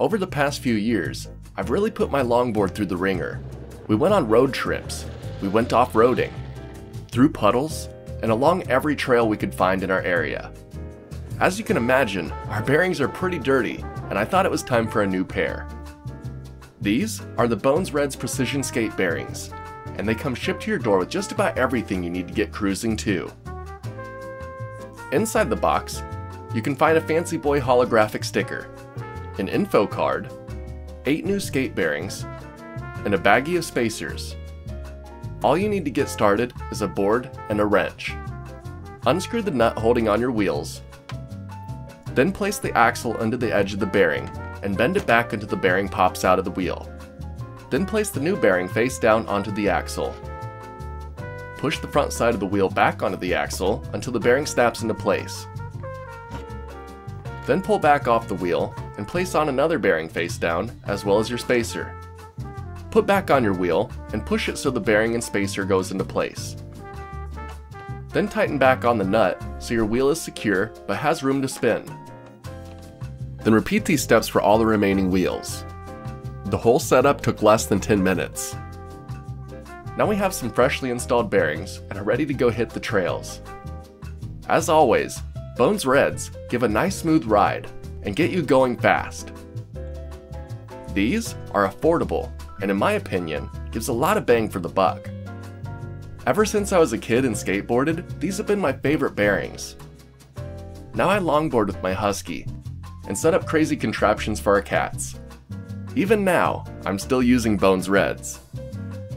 Over the past few years, I've really put my longboard through the ringer. We went on road trips, we went off-roading, through puddles, and along every trail we could find in our area. As you can imagine, our bearings are pretty dirty, and I thought it was time for a new pair. These are the Bones Reds Precision Skate bearings, and they come shipped to your door with just about everything you need to get cruising too. Inside the box, you can find a Fancy Boy holographic sticker, an info card, 8 new skate bearings, and a baggie of spacers. All you need to get started is a board and a wrench. Unscrew the nut holding on your wheels, then place the axle under the edge of the bearing and bend it back until the bearing pops out of the wheel. Then place the new bearing face down onto the axle. Push the front side of the wheel back onto the axle until the bearing snaps into place. Then pull back off the wheel and place on another bearing face down as well as your spacer. Put back on your wheel and push it so the bearing and spacer goes into place. Then tighten back on the nut so your wheel is secure but has room to spin. Then repeat these steps for all the remaining wheels. The whole setup took less than 10 minutes. Now we have some freshly installed bearings and are ready to go hit the trails. As always, Bones Reds give a nice smooth ride and get you going fast. These are affordable and in my opinion, gives a lot of bang for the buck. Ever since I was a kid and skateboarded, these have been my favorite bearings. Now I longboard with my husky and set up crazy contraptions for our cats. Even now, I'm still using Bones Reds.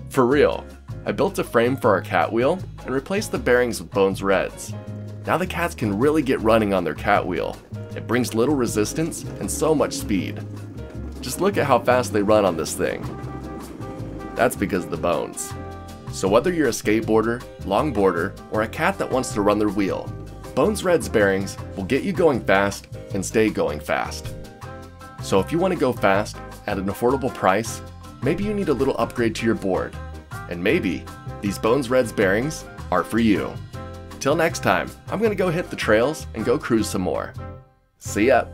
For real, I built a frame for our cat wheel and replaced the bearings with Bones Reds. Now the cats can really get running on their cat wheel. It brings little resistance and so much speed. Just look at how fast they run on this thing. That's because of the bones. So whether you're a skateboarder, longboarder, or a cat that wants to run their wheel, Bones Reds bearings will get you going fast and stay going fast. So if you want to go fast at an affordable price, maybe you need a little upgrade to your board. And maybe these Bones Reds bearings are for you. Till next time, I'm gonna go hit the trails and go cruise some more. See ya!